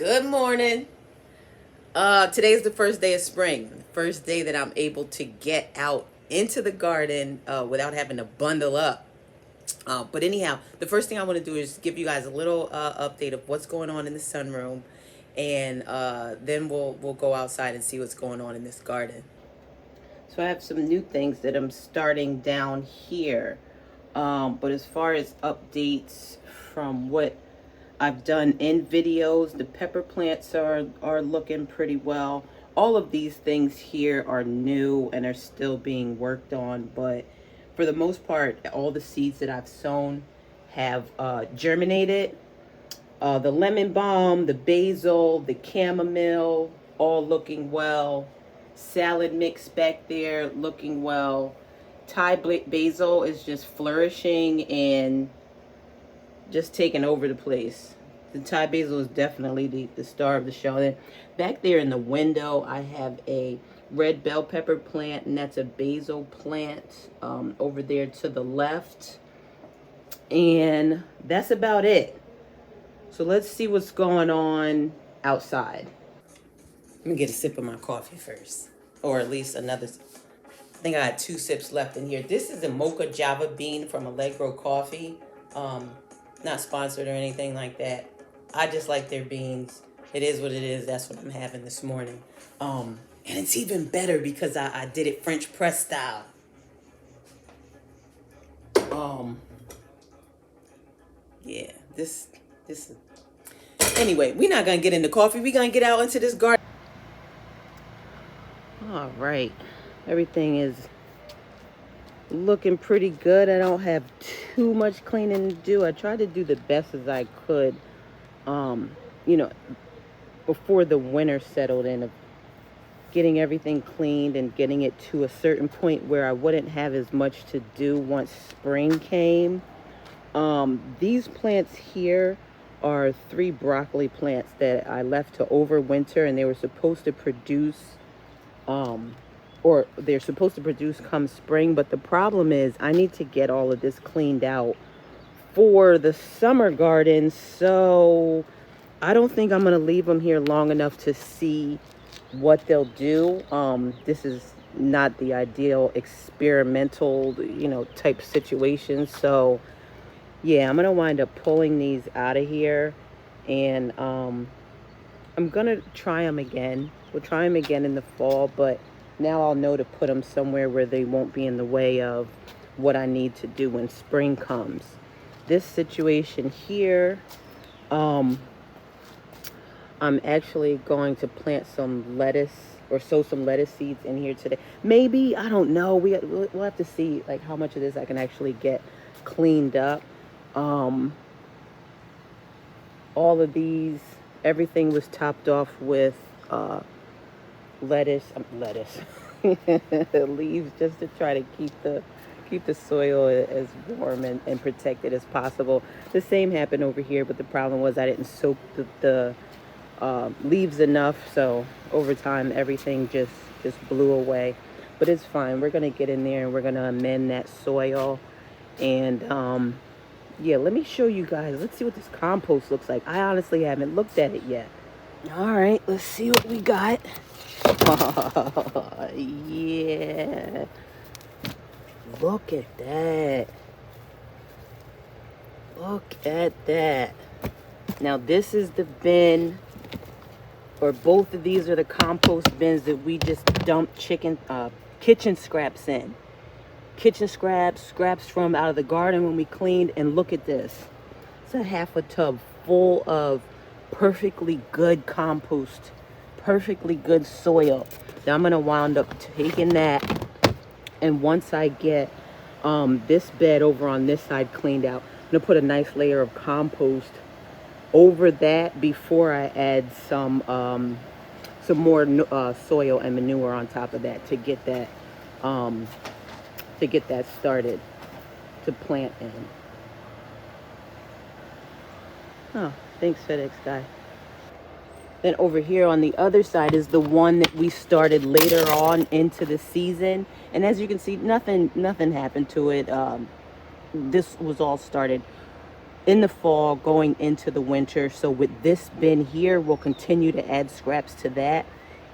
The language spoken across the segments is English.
Good morning. Today's the first day of spring. The first day that I'm able to get out into the garden without having to bundle up. But anyhow, the first thing I want to do is give you guys a little update of what's going on in the sunroom, and then we'll go outside and see what's going on in this garden. So I have some new things that I'm starting down here. But as far as updates from what I've done in videos, the pepper plants are looking pretty well. All of these things here are new and are still being worked on, but for the most part, all the seeds that I've sown have germinated. The lemon balm, the basil, the chamomile, all looking well. Salad mix back there looking well. Thai basil is just flourishing and just taking over the place. The Thai basil is definitely the star of the show. Then back there in the window, I have a red bell pepper plant, and that's a basil plant over there to the left. And that's about it. So let's see what's going on outside. Let me get a sip of my coffee first. Or at least another. I think I had 2 sips left in here. This is a mocha java bean from Allegro Coffee. Not sponsored or anything like that. I just like their beans. It is what it is. That's what I'm having this morning. And it's even better because I did it French press style. Yeah, this is... Anyway, we're not going to get into coffee. We're going to get out into this garden. All right. Everything is looking pretty good. I don't have too much cleaning to do. I tried to do the best as I could, before the winter settled in, of getting everything cleaned and getting it to a certain point where I wouldn't have as much to do once spring came. These plants here are 3 broccoli plants that I left to overwinter, and they were supposed to produce or they're supposed to produce come spring. But the problem is I need to get all of this cleaned out for the summer garden. So I don't think I'm going to leave them here long enough to see what they'll do. This is not the ideal experimental, type situation. So yeah, I'm going to wind up pulling these out of here, and I'm going to try them again. We'll try them again in the fall, but now I'll know to put them somewhere where they won't be in the way of what I need to do when spring comes. This situation here, I'm actually going to plant some lettuce or sow some lettuce seeds in here today. Maybe, I don't know. We'll have to see like how much of this I can actually get cleaned up. All of these, everything was topped off with lettuce leaves, just to try to keep the soil as warm and protected as possible. The same happened over here, but the problem was I didn't soak the leaves enough, so over time everything just blew away. But it's fine. We're gonna get in there and we're gonna amend that soil. And yeah, let me show you guys. Let's see what this compost looks like. I honestly haven't looked at it yet. All right, let's see what we got. Oh, yeah. Look at that. Look at that. Now, this is the bin, or both of these are the compost bins that we just dumped kitchen scraps in. Kitchen scraps from out of the garden when we cleaned. And look at this. It's a half a tub full of perfectly good compost, perfectly good soil. Now I'm going to wind up taking that, and once I get this bed over on this side cleaned out, I'm going to put a nice layer of compost over that before I add some more soil and manure on top of that to get that started to plant in. Oh, thanks, FedEx guy. Then over here on the other side is the one that we started later on into the season. And as you can see, nothing happened to it. This was all started in the fall going into the winter. So with this bin here, we'll continue to add scraps to that,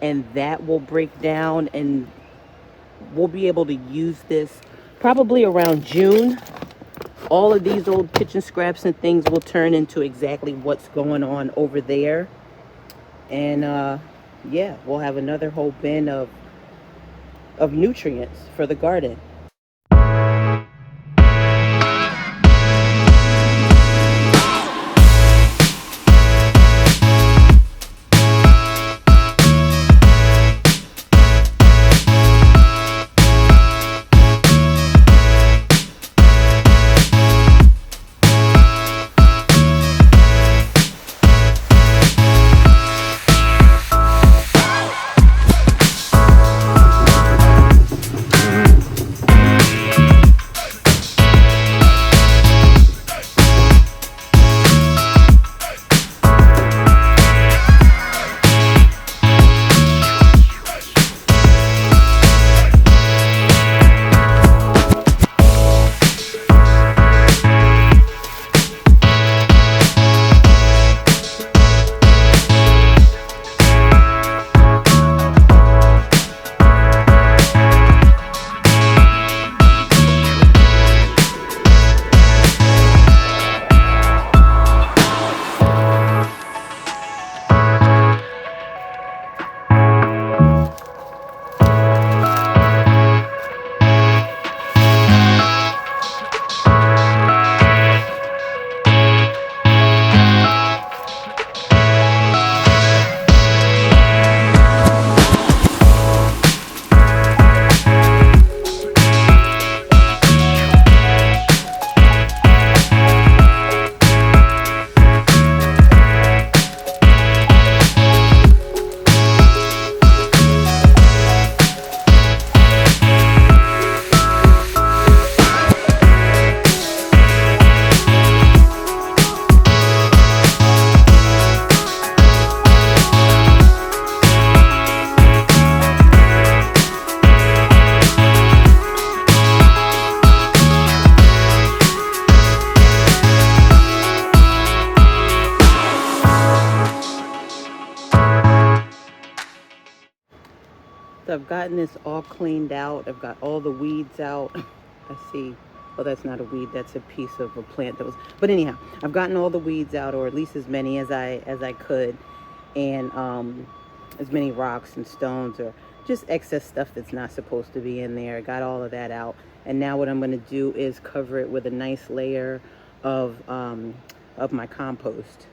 and that will break down, and we'll be able to use this probably around June. All of these old kitchen scraps and things will turn into exactly what's going on over there. And yeah, we'll have another whole bin of nutrients for the garden. So I've gotten this all cleaned out. I've got all the weeds out. I see. Oh, that's not a weed. That's a piece of a plant that was. But anyhow, I've gotten all the weeds out, or at least as many as I could, and as many rocks and stones or just excess stuff that's not supposed to be in there. I got all of that out, and now what I'm going to do is cover it with a nice layer of my compost.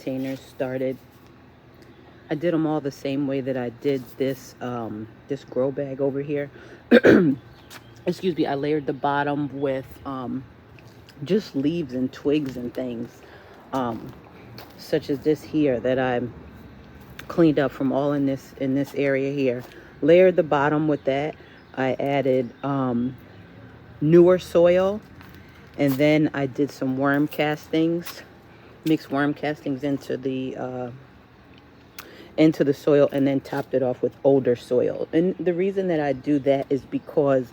containers started. I did them all the same way that I did this this grow bag over here. Excuse me. I layered the bottom with just leaves and twigs and things, such as this here that I cleaned up from all in this area here. Layered the bottom with that. I added newer soil, and then I did some worm castings, mixed worm castings into the soil, and then topped it off with older soil. And the reason that I do that is because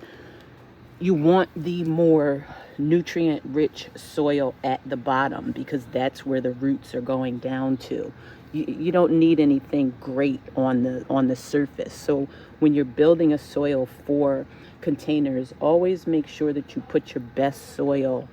you want the more nutrient rich soil at the bottom, because that's where the roots are going down to. You don't need anything great on the surface. So when you're building a soil for containers, always make sure that you put your best soil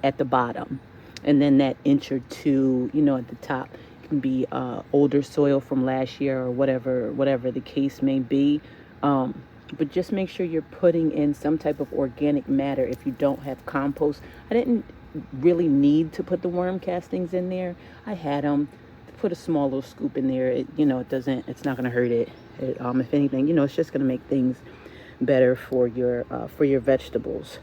at the bottom, and then that inch or two, you know, at the top can be older soil from last year or whatever the case may be. But just make sure you're putting in some type of organic matter if you don't have compost. I didn't really need to put the worm castings in there. I had them. Put a small little scoop in there. It's not going to hurt it. If anything, it's just going to make things better for your vegetables.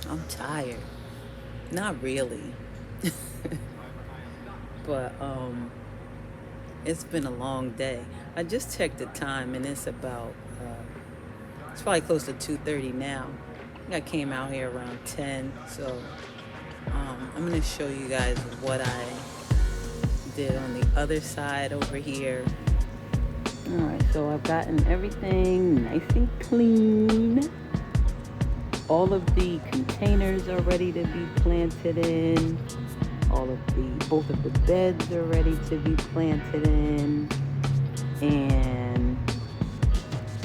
I'm tired. Not really. But it's been a long day. I just checked the time, and it's about it's probably close to 2:30 now. I think I came out here around 10. So I'm gonna show you guys what I did on the other side over here. All right, so I've gotten everything nice and clean. All of the containers are ready to be planted in. Both of the beds are ready to be planted in. And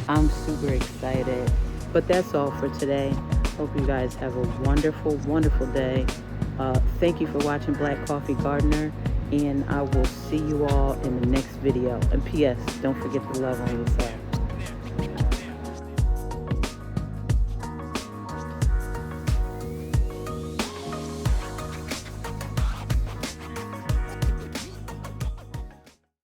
I'm super excited. But that's all for today. Hope you guys have a wonderful, wonderful day. Thank you for watching Black Coffee Gardener. And I will see you all in the next video. And P.S. don't forget to love on yourself.